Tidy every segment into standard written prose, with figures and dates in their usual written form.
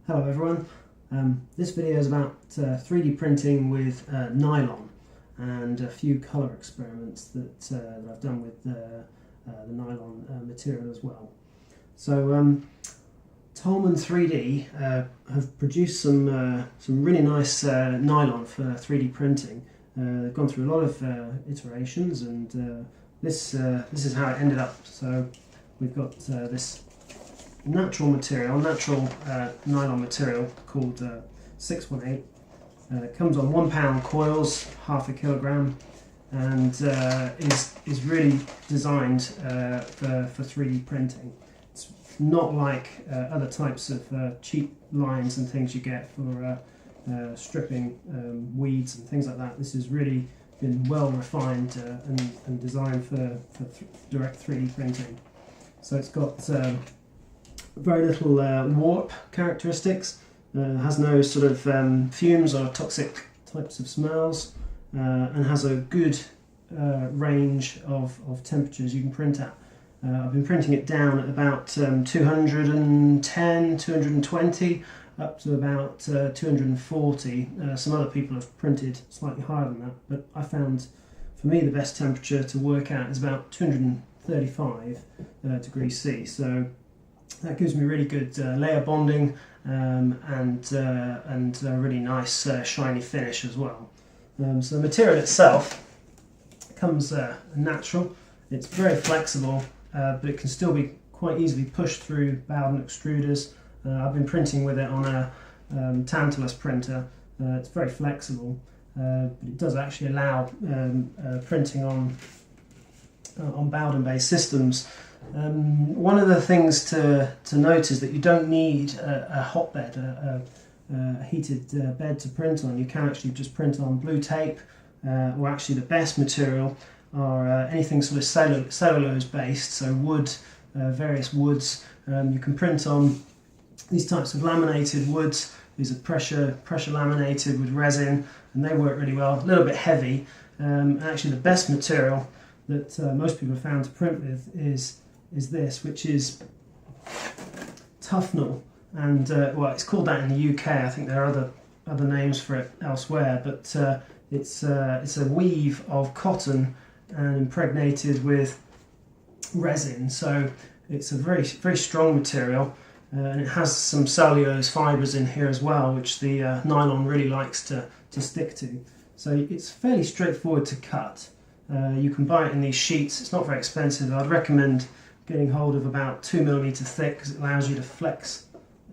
Hello everyone, this video is about 3D printing with nylon and a few colour experiments that I've done with the nylon material as well. So Tolman 3D have produced some really nice nylon for 3D printing. They've gone through a lot of iterations, and this is how it ended up. So we've got this natural nylon material called 618. It comes on 1 pound coils, half a kilogram, and is really designed for 3D printing. It's not like other types of cheap lines and things you get for stripping weeds and things like that. This has really been well refined and designed for direct 3D printing. So it's got very little warp characteristics, has no sort of fumes or toxic types of smells, and has a good range of temperatures you can print at. I've been printing it down at about 210, 220, up to about 240. Some other people have printed slightly higher than that, but I found for me the best temperature to work at is about 235 degrees C. So that gives me really good layer bonding and a really nice shiny finish as well. So the material itself comes natural. It's very flexible, but it can still be quite easily pushed through Bowden extruders. I've been printing with it on a tantalus printer. It's very flexible, but it does actually allow printing on Bowden-based systems. One of the things to note is that you don't need a hotbed, a heated bed to print on. You can actually just print on blue tape, or actually the best material are anything sort of cellulose based, so wood, various woods. You can print on these types of laminated woods. These are pressure laminated with resin, and they work really well. A little bit heavy. Actually, the best material that most people have found to print with is this, which is Tufnell, and well, it's called that in the UK. I think there are other names for it elsewhere, but it's a weave of cotton and impregnated with resin. So it's a very strong material, and it has some cellulose fibres in here as well, which the nylon really likes to stick to. So it's fairly straightforward to cut. You can buy it in these sheets. It's not very expensive. I'd recommend getting hold of about 2mm thick, because it allows you to flex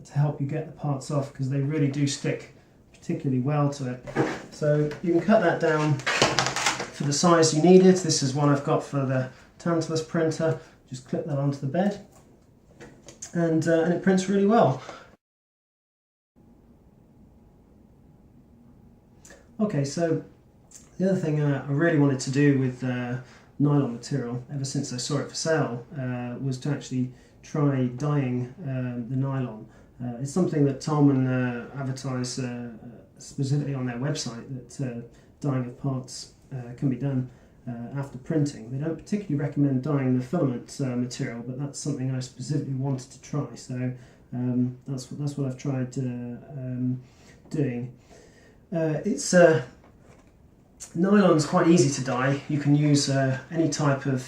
to help you get the parts off, because they really do stick particularly well to it. So you can cut that down for the size you needed. This is one I've got for the tantalus printer. Just clip that onto the bed, and it prints really well. Okay, so the other thing I really wanted to do with nylon material, ever since I saw it for sale, was to actually try dyeing the nylon. It's something that Tolman advertise specifically on their website, that dyeing of parts can be done after printing. They don't particularly recommend dyeing the filament material, but that's something I specifically wanted to try. So that's what I've tried doing. Nylon's quite easy to dye. You can use any type of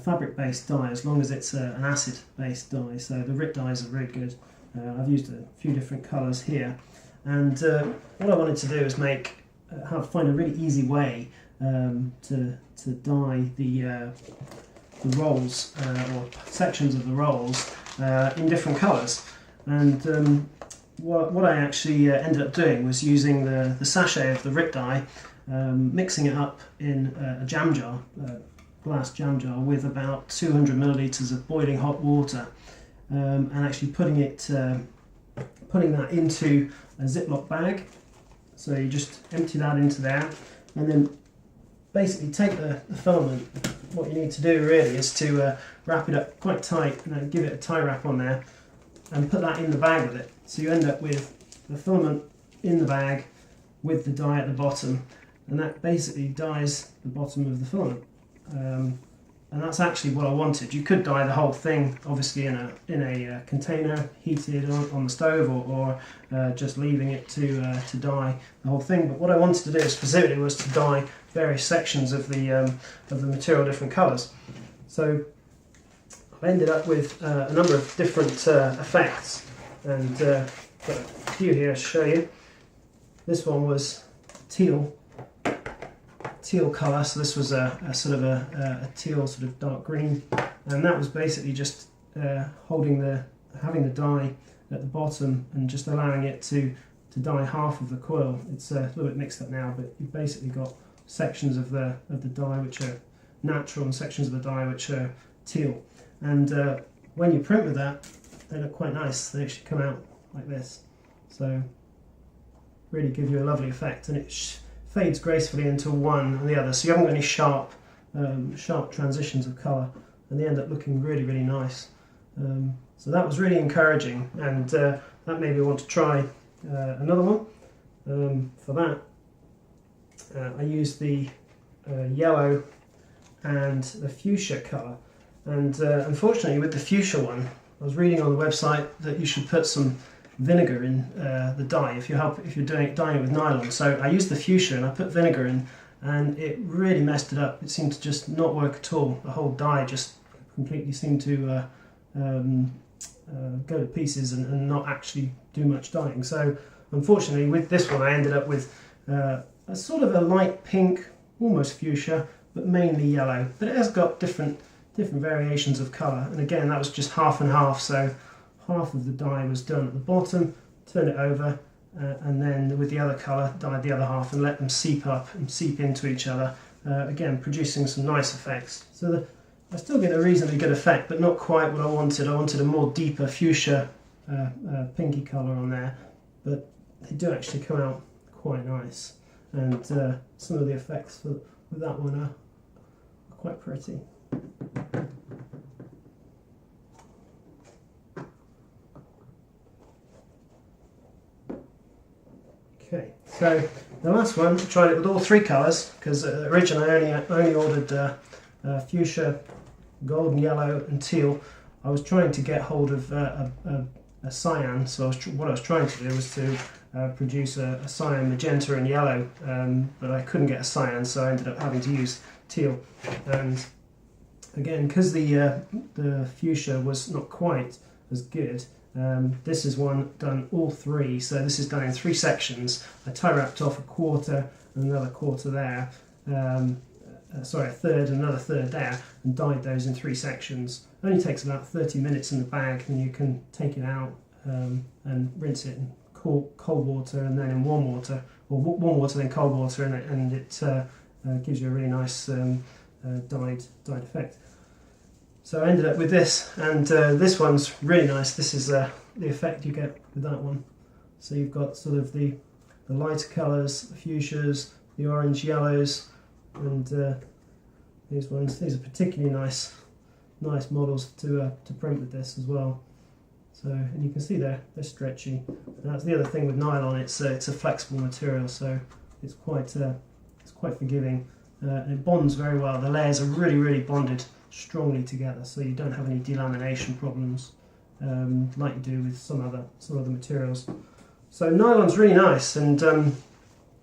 fabric-based dye, as long as it's an acid-based dye. So the RepRap dyes are really good. I've used a few different colours here, and what I wanted to do is find a really easy way to dye the rolls or sections of the rolls in different colours. And what I actually ended up doing was using the sachet of the RepRap dye, mixing it up in a jam jar, glass jam jar, with about 200ml of boiling hot water, and actually putting that into a Ziploc bag. So you just empty that into there, and then basically take the filament. What you need to do really is to wrap it up quite tight, and then give it a tie wrap on there, and put that in the bag with it. So you end up with the filament in the bag with the dye at the bottom, and that basically dyes the bottom of the filament. and that's actually what I wanted. You could dye the whole thing, obviously in a container heated on the stove, or just leaving it to dye the whole thing. But what I wanted to do specifically was to dye various sections of the material different colours. So I ended up with a number of different effects, and got a few here to show you. This one was teal colour, so this was a sort of a teal, sort of dark green, and that was basically just having the dye at the bottom and just allowing it to dye half of the quill. It's a little bit mixed up now, but you've basically got sections of the dye which are natural and sections of the dye which are teal. And when you print with that, they look quite nice. They actually come out like this, so really give you a lovely effect, and it fades gracefully into one and the other, so you haven't got any sharp transitions of colour, and they end up looking really, really nice. So that was really encouraging, and that made me want to try another one. For that, I used the yellow and the fuchsia colour, and unfortunately with the fuchsia one, I was reading on the website that you should put some vinegar in the dye if you're dyeing it with nylon. So I used the fuchsia and I put vinegar in, and it really messed it up. It seemed to just not work at all. The whole dye just completely seemed to go to pieces and not actually do much dyeing. So unfortunately with this one I ended up with a sort of a light pink, almost fuchsia, but mainly yellow. But it has got different variations of colour, and again that was just half and half, so half of the dye was done at the bottom, turn it over, and then with the other colour dyed the other half and let them seep up and seep into each other, again producing some nice effects. So I still get a reasonably good effect, but not quite what I wanted. I wanted a more deeper fuchsia pinky colour on there, but they do actually come out quite nice, and some of the effects with that one are quite pretty. Okay, so the last one, I tried it with all three colours, because originally I only ordered fuchsia, golden yellow and teal. I was trying to get hold of a cyan, so what I was trying to do was to produce a cyan, magenta and yellow, but I couldn't get a cyan, so I ended up having to use teal. And again, because the fuchsia was not quite as good, this is one done all three, so this is done in 3 sections. I tie wrapped off a quarter and another quarter there, sorry, a third and another third there, and dyed those in 3 sections. It only takes about 30 minutes in the bag, and you can take it out and rinse it in cold water and then in warm water, or warm water then cold water, and it gives you a really nice dyed effect. So I ended up with this, and this one's really nice. This is the effect you get with that one. So you've got sort of the lighter colours, the fuchsias, the orange yellows, and these ones. These are particularly nice models to print with this as well. So, and you can see they're stretchy. And that's the other thing with nylon. It's a flexible material, so it's quite forgiving, and it bonds very well. The layers are really bonded strongly together, so you don't have any delamination problems like you do with some other materials. So nylon's really nice, and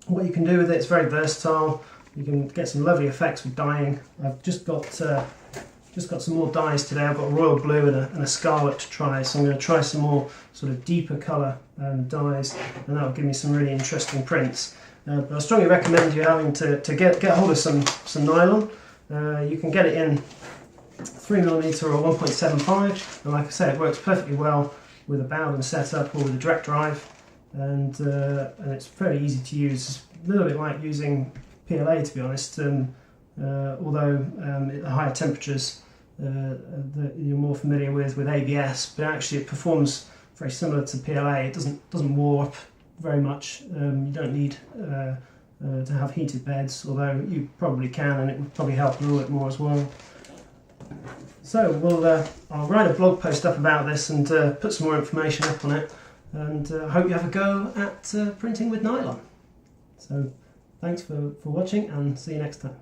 what you can do with it, it's very versatile. You can get some lovely effects with dyeing. I've just got some more dyes today. I've got a royal blue and a scarlet to try, so I'm going to try some more sort of deeper colour dyes, and that will give me some really interesting prints. But I strongly recommend you having to get hold of some nylon. You can get it in 3mm or 1.75, and like I say, it works perfectly well with a Bowden setup or with a direct drive, and it's very easy to use. It's a little bit like using PLA, to be honest, although at the higher temperatures that you're more familiar with ABS, but actually it performs very similar to PLA. It doesn't warp very much. You don't need to have heated beds, although you probably can, and it would probably help a little bit more as well. So I'll write a blog post up about this and put some more information up on it, and I hope you have a go at printing with nylon. So thanks for watching, and see you next time.